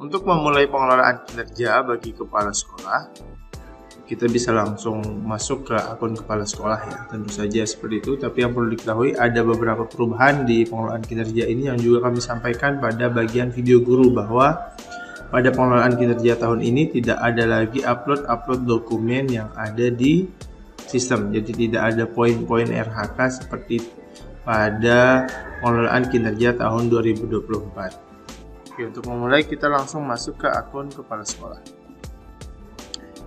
Untuk memulai pengelolaan kinerja bagi kepala sekolah, kita bisa langsung masuk ke akun kepala sekolah ya, tentu saja seperti itu. Tapi yang perlu diketahui ada beberapa perubahan di pengelolaan kinerja ini yang juga kami sampaikan pada bagian video guru, bahwa pada pengelolaan kinerja tahun ini tidak ada lagi upload dokumen yang ada di sistem. Jadi tidak ada poin-poin RHK seperti pada pengelolaan kinerja tahun 2024. Oke, untuk memulai kita langsung masuk ke akun kepala sekolah.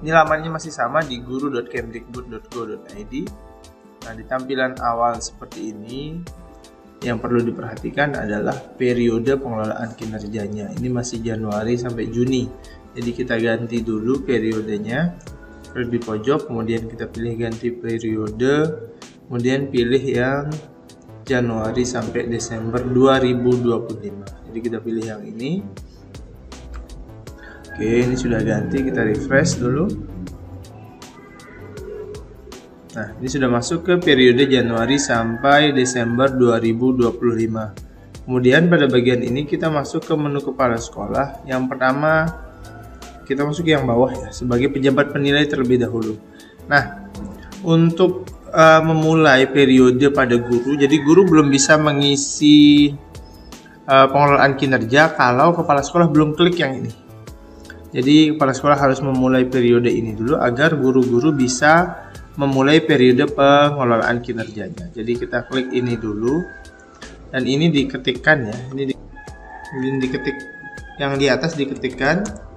Ini lamannya masih sama di guru.kemdikbud.go.id. Nah, di tampilan awal seperti ini, yang perlu diperhatikan adalah periode pengelolaan kinerjanya. Ini masih Januari sampai Juni. Jadi kita ganti dulu periodenya. Klik di pojok, kemudian kita pilih ganti periode, kemudian pilih yang Januari sampai Desember 2025. Jadi kita pilih yang ini. Oke, ini sudah ganti, kita refresh dulu. Nah, ini sudah masuk ke periode Januari sampai Desember 2025. Kemudian pada bagian ini kita masuk ke menu kepala sekolah. Yang pertama, kita masuk yang bawah ya, sebagai pejabat penilai terlebih dahulu. Nah, untuk memulai periode pada guru, jadi guru belum bisa mengisi pengelolaan kinerja kalau kepala sekolah belum klik yang ini. Jadi kepala sekolah harus memulai periode ini dulu agar guru-guru bisa memulai periode pengelolaan kinerjanya. Jadi kita klik ini dulu dan ini diketikkan ya. Ini diketik, yang di atas diketikkan.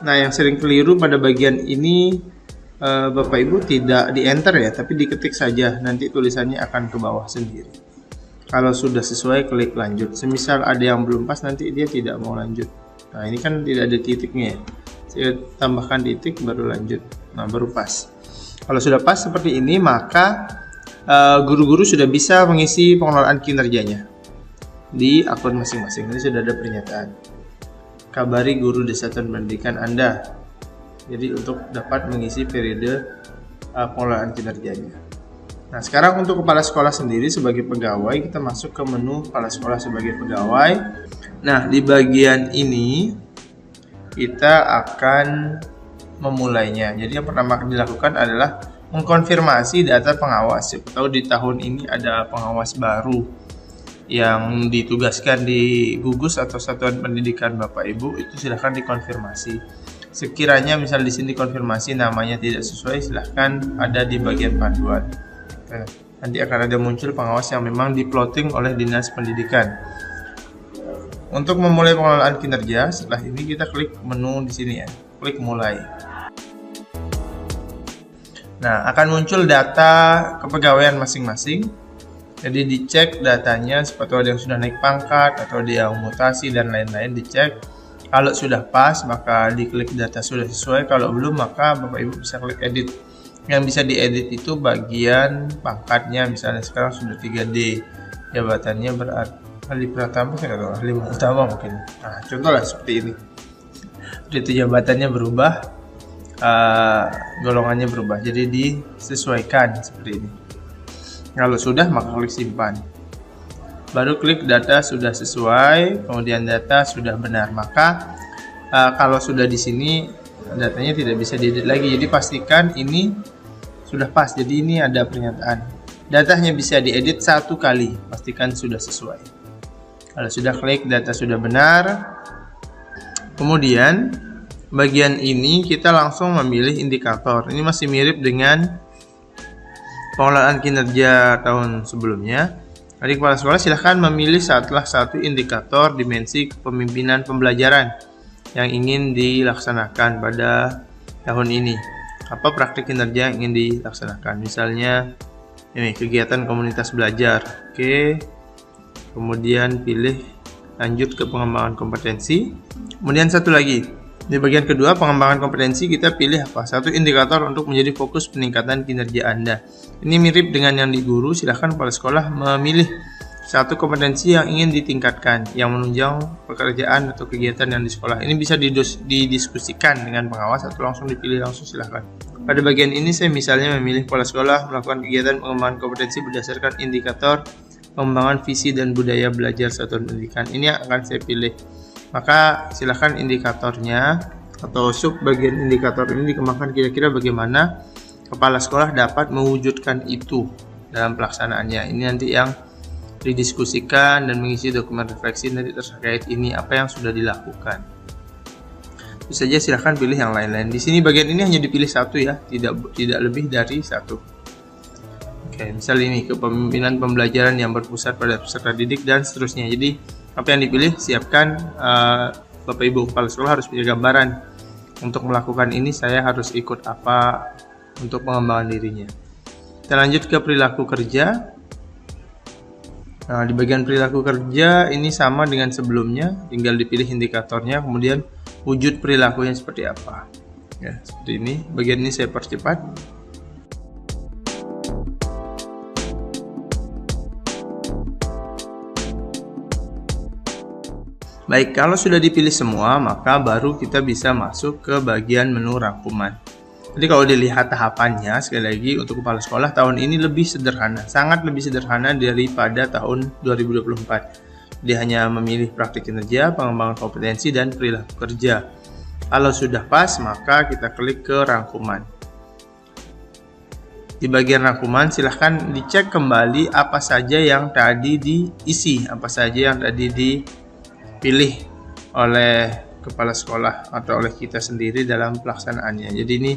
Nah, yang sering keliru pada bagian ini Bapak Ibu tidak di enter ya, tapi diketik saja, nanti tulisannya akan ke bawah sendiri. Kalau sudah sesuai, klik lanjut. Semisal ada yang belum pas, nanti dia tidak mau lanjut. Nah, ini kan tidak ada titiknya ya, saya tambahkan titik baru lanjut. Nah, baru pas. Kalau sudah pas seperti ini, maka guru-guru sudah bisa mengisi pengelolaan kinerjanya di akun masing-masing. Ini sudah ada pernyataan. Kabari guru di satuan pendidikan Anda. Jadi untuk dapat mengisi periode pengelolaan kinerjanya. Nah, sekarang untuk kepala sekolah sendiri sebagai pegawai, kita masuk ke menu kepala sekolah sebagai pegawai. Nah, di bagian ini kita akan memulainya. Jadi yang pertama dilakukan adalah mengkonfirmasi data pengawas. Siapa tahu di tahun ini ada pengawas baru yang ditugaskan di gugus atau satuan pendidikan Bapak Ibu, itu silahkan dikonfirmasi. Sekiranya misal di sini konfirmasi namanya tidak sesuai, silahkan ada di bagian panduan. Nanti akan ada muncul pengawas yang memang diploting oleh Dinas Pendidikan. Untuk memulai pengelolaan kinerja, setelah ini kita klik menu di sini ya, klik mulai. Nah, akan muncul data kepegawaian masing-masing. Jadi dicek datanya, seperti ada yang sudah naik pangkat atau ada yang mutasi dan lain-lain, dicek. Kalau sudah pas, maka diklik data sudah sesuai. Kalau belum, maka Bapak Ibu bisa klik edit. Yang bisa diedit itu bagian pangkatnya, misalnya sekarang sudah 3D, jabatannya berarti ahli pratama, saya nggak tahu, ahli utama mungkin. Nah, contohlah seperti ini. Itu jabatannya berubah, golongannya berubah, jadi disesuaikan seperti ini. Kalau sudah, maka klik simpan. Baru klik data sudah sesuai, kemudian data sudah benar. Maka kalau sudah di sini datanya tidak bisa diedit lagi. Jadi pastikan ini sudah pas. Jadi ini ada pernyataan. Datanya bisa diedit 1 kali. Pastikan sudah sesuai. Kalau sudah klik data sudah benar. Kemudian bagian ini kita langsung memilih indikator. Ini masih mirip dengan pengelolaan kinerja tahun sebelumnya. Adik kepala sekolah silahkan memilih salah satu indikator dimensi kepemimpinan pembelajaran yang ingin dilaksanakan pada tahun ini. Apa praktik kinerja yang ingin dilaksanakan? Misalnya ini kegiatan komunitas belajar. Oke. Kemudian pilih lanjut ke pengembangan kompetensi. Kemudian satu lagi, di bagian kedua pengembangan kompetensi kita pilih apa? Satu indikator untuk menjadi fokus peningkatan kinerja Anda. Ini mirip dengan yang di guru, silahkan kepala sekolah memilih satu kompetensi yang ingin ditingkatkan, yang menunjang pekerjaan atau kegiatan yang di sekolah. Ini bisa didiskusikan dengan pengawas atau langsung dipilih langsung, silahkan. Pada bagian ini saya misalnya memilih kepala sekolah melakukan kegiatan pengembangan kompetensi berdasarkan indikator pengembangan visi dan budaya belajar satuan pendidikan. Ini yang akan saya pilih. Maka silakan indikatornya atau sub bagian indikator ini dikembangkan kira-kira bagaimana kepala sekolah dapat mewujudkan itu dalam pelaksanaannya. Ini nanti yang didiskusikan dan mengisi dokumen refleksi nanti terkait ini apa yang sudah dilakukan. Tentu saja silahkan pilih yang lain-lain. Di sini bagian ini hanya dipilih satu ya, tidak lebih dari satu. Oke, misal ini kepemimpinan pembelajaran yang berpusat pada peserta didik dan seterusnya. Jadi apa yang dipilih siapkan, Bapak Ibu kepala sekolah harus punya gambaran. Untuk melakukan ini saya harus ikut apa untuk pengembangan dirinya. Kita lanjut ke perilaku kerja. Nah, di bagian perilaku kerja ini sama dengan sebelumnya, tinggal dipilih indikatornya, kemudian wujud perilakunya seperti apa. Ya, seperti ini. Bagian ini saya percepat. Baik, kalau sudah dipilih semua, maka baru kita bisa masuk ke bagian menu rangkuman. Jadi kalau dilihat tahapannya, sekali lagi untuk kepala sekolah tahun ini lebih sederhana, sangat lebih sederhana daripada tahun 2024. Dia hanya memilih praktik kinerja, pengembangan kompetensi, dan perilaku kerja. Kalau sudah pas, maka kita klik ke rangkuman. Di bagian rangkuman, silahkan dicek kembali apa saja yang tadi diisi, apa saja yang tadi dipilih oleh kepala sekolah atau oleh kita sendiri dalam pelaksanaannya. Jadi ini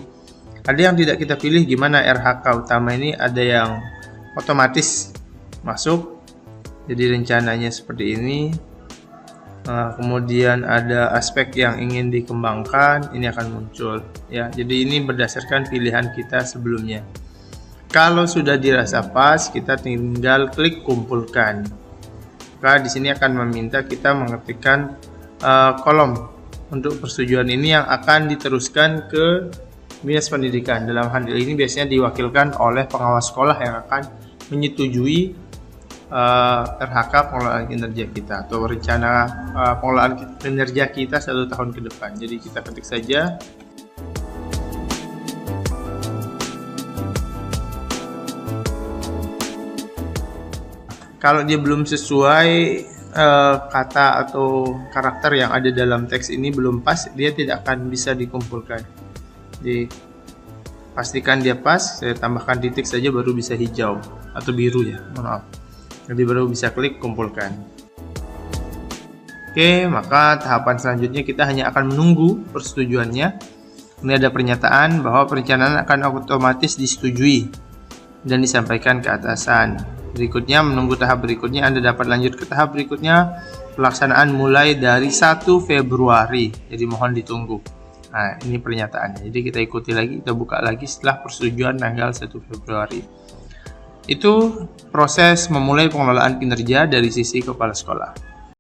ada yang tidak kita pilih, gimana RHK utama ini ada yang otomatis masuk. Jadi rencananya seperti ini. Kemudian ada aspek yang ingin dikembangkan, ini akan muncul ya. Jadi ini berdasarkan pilihan kita sebelumnya. Kalau sudah dirasa pas, kita tinggal klik kumpulkan. Maka di sini akan meminta kita mengetikkan kolom untuk persetujuan ini yang akan diteruskan ke Dinas Pendidikan. Dalam hal ini biasanya diwakilkan oleh pengawas sekolah yang akan menyetujui RHK pengelolaan kinerja kita atau rencana pengelolaan kinerja kita 1 tahun ke depan. Jadi kita ketik saja. Kalau dia belum sesuai kata atau karakter yang ada dalam teks ini belum pas, dia tidak akan bisa dikumpulkan. Jadi pastikan dia pas, saya tambahkan titik saja baru bisa hijau atau biru ya, maaf. Jadi baru bisa klik kumpulkan. Oke, maka tahapan selanjutnya kita hanya akan menunggu persetujuannya. Ini ada pernyataan bahwa perencanaan akan otomatis disetujui dan disampaikan ke atasan. Berikutnya, menunggu tahap berikutnya, Anda dapat lanjut ke tahap berikutnya, pelaksanaan mulai dari 1 Februari. Jadi mohon ditunggu. Nah, ini pernyataannya. Jadi kita ikuti lagi, kita buka lagi setelah persetujuan tanggal 1 Februari. Itu proses memulai pengelolaan kinerja dari sisi kepala sekolah.